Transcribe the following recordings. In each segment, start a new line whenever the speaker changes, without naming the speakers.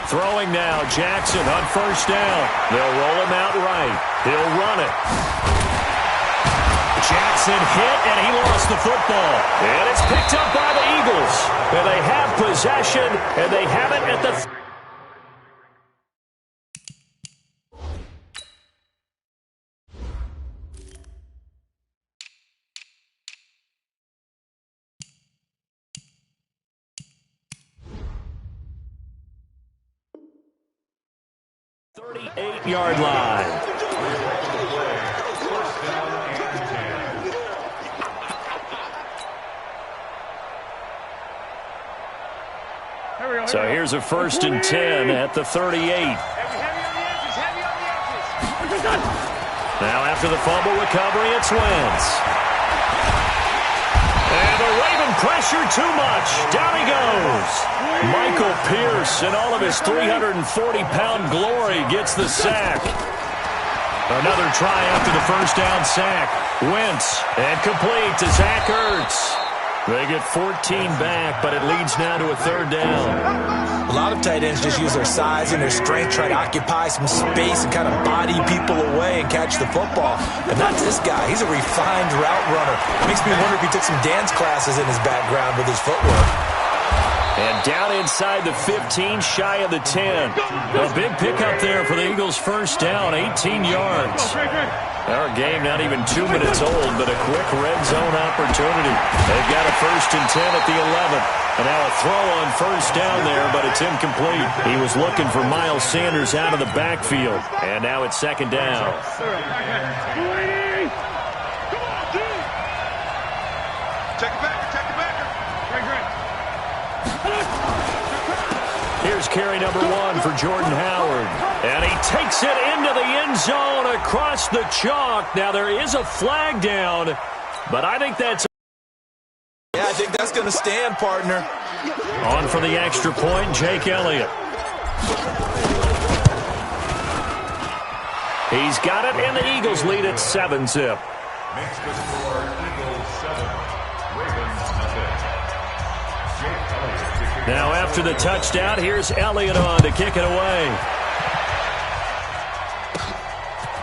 Throwing now, Jackson on first down. They'll roll him out right. He'll run it. Jackson hit, and he lost the football. And it's picked up by the Eagles. And they have possession, and they have it at the 38-yard line. So here's a 1st and 10 at the 38. Now after the fumble recovery, it's Wentz. And the Raven pressure too much. Down he goes. Michael Pierce, in all of his 340-pound glory, gets the sack. Another try after the first down sack. Wentz, and complete to Zach Ertz. They get 14 back, but it leads now to a 3rd down.
A lot of tight ends just use their size and their strength, try to occupy some space and kind of body people away and catch the football. But not this guy. He's a refined route runner. Makes me wonder if he took some dance classes in his background with his footwork.
And down inside the 15, shy of the 10. A big pickup there for the Eagles' first down, 18 yards. Our game not even 2 minutes old, but a quick red zone opportunity. They've got a 1st and 10 at the 11th. And now a throw on first down there, but it's incomplete. He was looking for Miles Sanders out of the backfield. And now it's 2nd down. Here's carry number 1 for Jordan Howard. And he takes it into the end zone across the chalk. Now there is a flag down, but I think that's...
Yeah, I think that's going to stand, partner.
On for the extra point, Jake Elliott. He's got it, and the Eagles lead at 7-zip.
Makes the score Eagles 7, Ravens nothing. Jake Elliott.
Now after the touchdown, here's Elliott on to kick it away.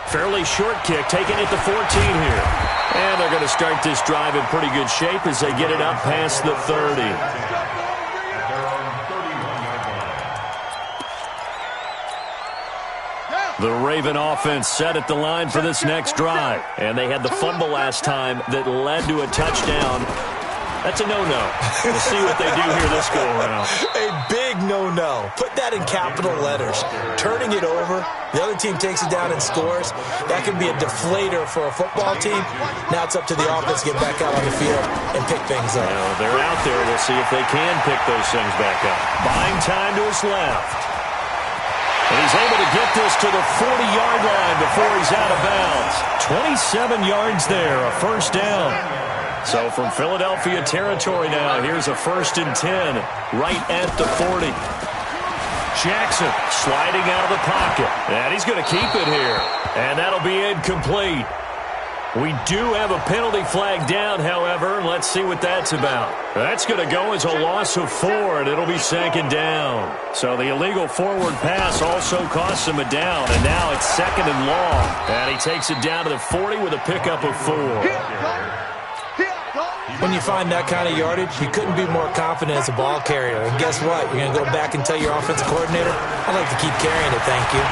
Fairly short kick, taking it to 14 here. And they're going to start this drive in pretty good shape as they get it up past the 30. The Raven offense set at the line for this next drive. And they had the fumble last time that led to a touchdown. That's a no-no. We'll see what they do here this go-around.
A big no-no. Put that in capital letters. Turning it over, the other team takes it down and scores. That can be a deflator for a football team. Now it's up to the offense to get back out on the field and pick things up.
Well, they're out there. We'll see if they can pick those things back up. Buying time to his left. And he's able to get this to the 40-yard line before he's out of bounds. 27 yards there, a first down. So from Philadelphia territory now, here's a 1st and 10 right at the 40. Jackson sliding out of the pocket. And he's going to keep it here. And that'll be incomplete. We do have a penalty flag down, however, and let's see what that's about. That's going to go as a loss of 4, and it'll be 2nd down. So the illegal forward pass also costs him a down, and now it's 2nd and long. And he takes it down to the 40 with a pickup of 4.
When you find that kind of yardage, you couldn't be more confident as a ball carrier. And guess what? You're going to go back and tell your offensive coordinator, I'd like to keep carrying it, thank you.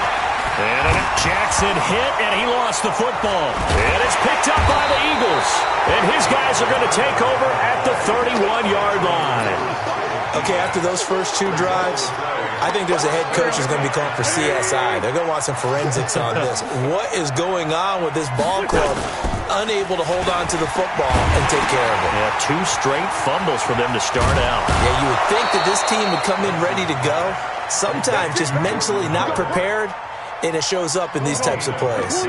And Jackson hit, and he lost the football. And it's picked up by the Eagles. And his guys are going to take over at the 31-yard line.
Okay, after those first 2 drives, I think there's a head coach who's going to be calling for CSI. They're going to want some forensics on this. What is going on with this ball club? Unable to hold on to the football and take care of it.
Yeah, 2 straight fumbles for them to start out.
Yeah, you would think that this team would come in ready to go. Sometimes just mentally not prepared, and it shows up in these types of plays.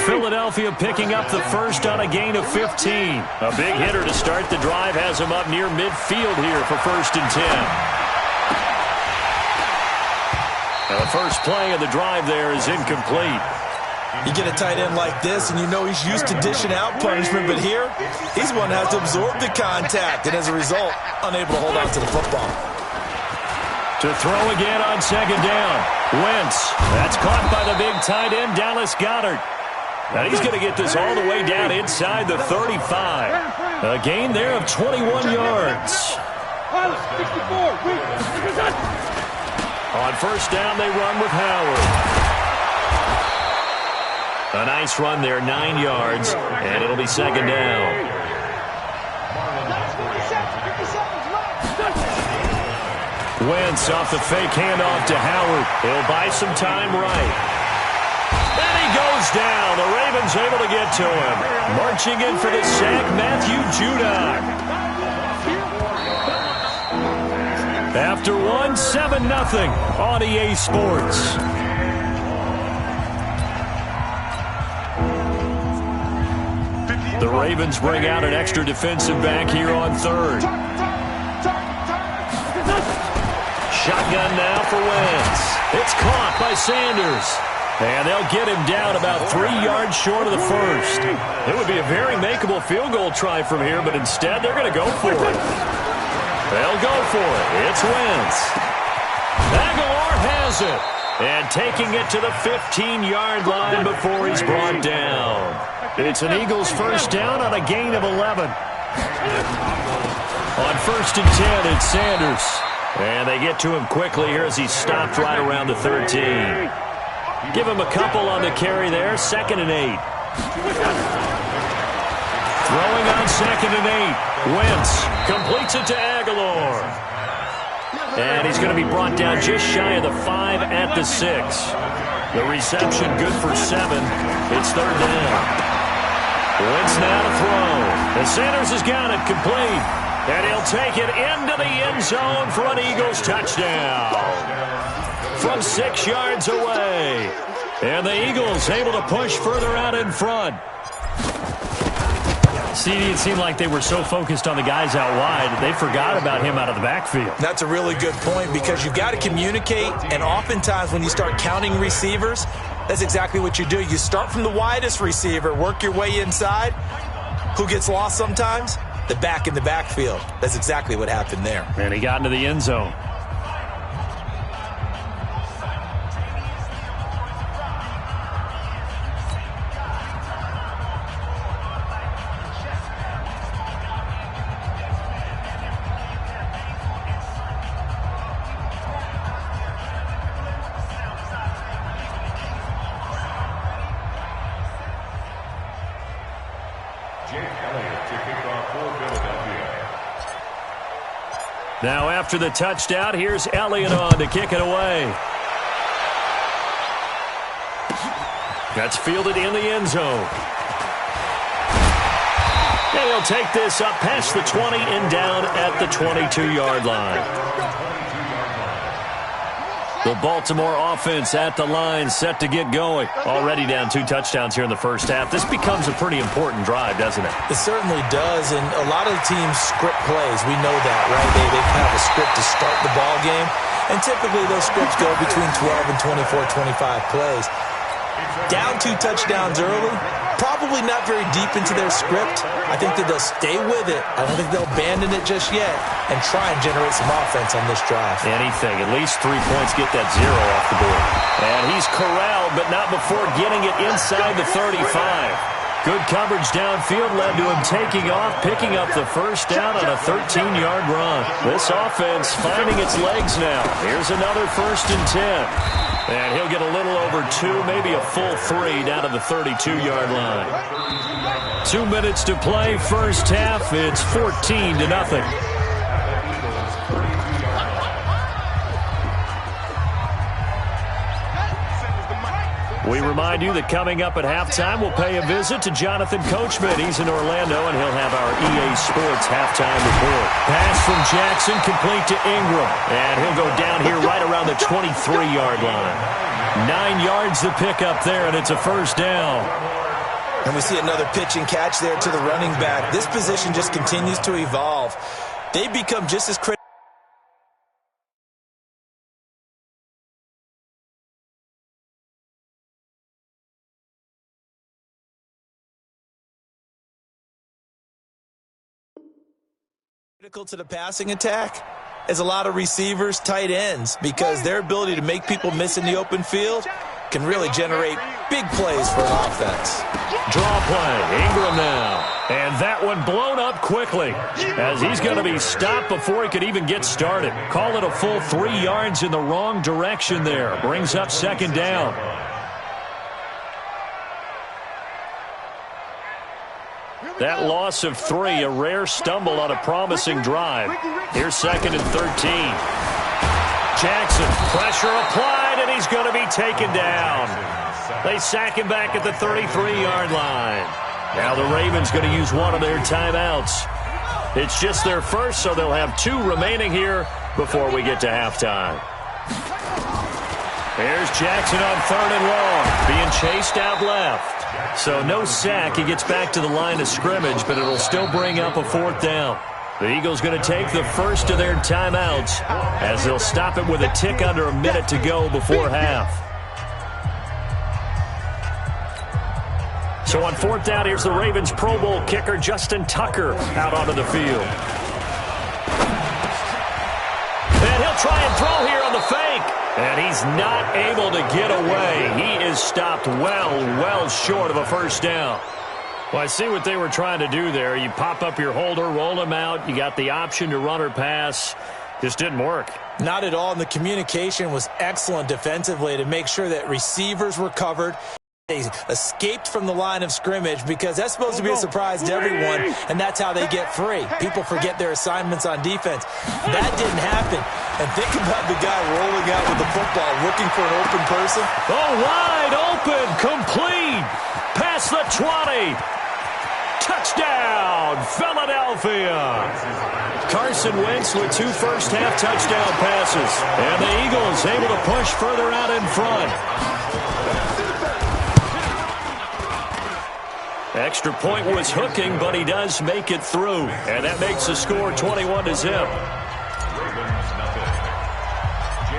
Philadelphia picking up the first on a gain of 15. A big hitter to start the drive has him up near midfield here for 1st and 10. Now the first play of the drive there is incomplete.
You get a tight end like this, and you know he's used to dishing out punishment, but here, he's one that has to absorb the contact, and as a result, unable to hold on to the football.
To throw again on second down. Wentz. That's caught by the big tight end, Dallas Goedert. Now he's going to get this all the way down inside the 35. A gain there of 21 yards. On first down, they run with Howard. A nice run there, 9 yards, and it'll be second down. Wentz off the fake handoff to Howard. He'll buy some time right. And he goes down. The Ravens able to get to him. Marching in for the sack, Matthew Judon. After one, 7-0 on EA Sports. The Ravens bring out an extra defensive back here on third. Shotgun now for Wentz. It's caught by Sanders. And they'll get him down about 3 yards short of the first. It would be a very makeable field goal try from here, but instead they're going to go for it. They'll go for it. It's Wentz. Aguilar has it. And taking it to the 15-yard line before he's brought down. It's an Eagles first down on a gain of 11. On first and 10, it's Sanders. And they get to him quickly here as he's stopped right around the 13. Give him a couple on the carry there, 2nd and 8. Throwing on 2nd and 8. Wentz completes it to Aguilar. And he's going to be brought down just shy of the 5 at the 6. The reception good for 7. It's third down. Wentz now to throw. And Sanders has got it complete. And he'll take it into the end zone for an Eagles touchdown. From 6 yards away. And the Eagles able to push further out in front. CD, it seemed like they were so focused on the guys out wide, they forgot about him out of the backfield.
That's a really good point because you've got to communicate, and oftentimes when you start counting receivers, that's exactly what you do. You start from the widest receiver, work your way inside. Who gets lost sometimes? The back in the backfield. That's exactly what happened there.
And he got into the end zone. Now after the touchdown, here's Elliott on to kick it away. That's fielded in the end zone. And he'll take this up past the 20 and down at the 22-yard line. The Baltimore offense at the line, set to get going. Already down 2 touchdowns here in the first half. This becomes a pretty important drive, doesn't it?
It certainly does, and a lot of the teams script plays. We know that, right? They have a script to start the ball game, and typically those scripts go between 12 and 24, 25 plays. Down 2 touchdowns early, probably not very deep into their script. I think that they'll stay with it. I don't think they'll abandon it just yet and try and generate some offense on this drive.
Anything. At least 3 points, get that 0 off the board. And he's corralled, but not before getting it inside the 35. Good coverage downfield led to him taking off, picking up the first down on a 13-yard run. This offense finding its legs now. Here's another 1st and 10. And he'll get a little over 2, maybe a full 3 down to the 32-yard line. 2 minutes to play, first half. It's 14-0. We remind you that coming up at halftime, we'll pay a visit to Jonathan Coachman. He's in Orlando, and he'll have our EA Sports halftime report. Pass from Jackson, complete to Ingram. And he'll go down here right around the 23-yard line. 9 yards to pick up there, and it's a first down.
And we see another pitch and catch there to the running back. This position just continues to evolve. They become just as critical. Critical to the passing attack is a lot of receivers, tight ends, because their ability to make people miss in the open field can really generate big plays for an offense.
Draw play, Ingram now. And that one blown up quickly as he's going to be stopped before he could even get started. Call it a full 3 yards in the wrong direction there. Brings up second down. That loss of 3, a rare stumble on a promising drive. Here's second and 13. Jackson, pressure applied, and he's going to be taken down. They sack him back at the 33-yard line. Now the Ravens going to use one of their timeouts. It's just their first, so they'll have 2 remaining here before we get to halftime. Here's Jackson on 3rd and long, being chased out left. So no sack. He gets back to the line of scrimmage, but it'll still bring up a 4th down. The Eagles going to take the first of their timeouts as they'll stop it with a tick under a minute to go before half. So on 4th down, here's the Ravens Pro Bowl kicker Justin Tucker out onto the field. And he'll try and throw here on the fake. And he's not able to get away. He is stopped well short of a first down. Well, I see what they were trying to do there. You pop up your holder, roll him out. You got the option to run or pass. Just didn't work.
Not at all, and the communication was excellent defensively to make sure that receivers were covered. They escaped from the line of scrimmage because that's supposed to be a surprise to everyone, and that's how they get free. People forget their assignments on defense. That didn't happen. And think about the guy rolling out with the football, looking for an open person.
Oh, wide open, complete, past the 20. Touchdown, Philadelphia. Carson Wentz with 2 first-half touchdown passes. And the Eagles able to push further out in front. Extra point was hooking, but he does make it through. And that makes the score 21-0.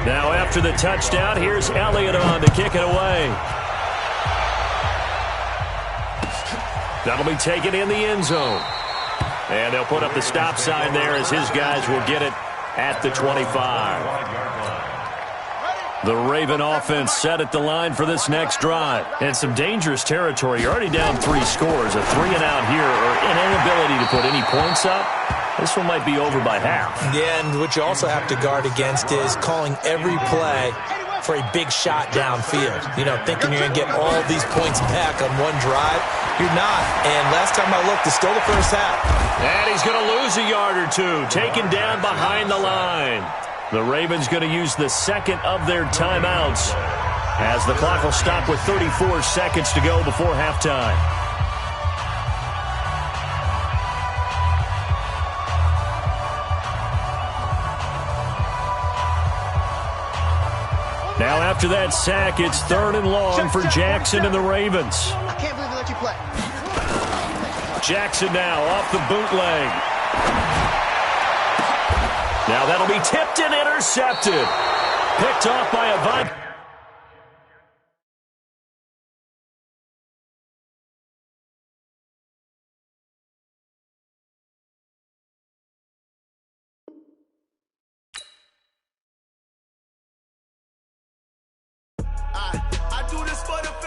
Now after the touchdown, here's Elliott on to kick it away. That'll be taken in the end zone. And they'll put up the stop sign there as his guys will get it at the 25. The Raven offense set at the line for this next drive. And some dangerous territory. You're already down 3 scores. A 3-and-out here, or an inability to put any points up. This one might be over by half. Yeah, and what you also have to guard against is calling every play for a big shot downfield. You know, thinking you're going to get all these points back on one drive. You're not. And last time I looked, it's still the first half. And he's going to lose a yard or 2. Taken down behind the line. The Ravens going to use the second of their timeouts as the clock will stop with 34 seconds to go before halftime. Now after that sack, it's 3rd and long for Jackson and the Ravens.
I can't believe they let you play.
Jackson now off the bootleg. Now that'll be tipped and intercepted. Picked off by a Viking.
I do this for the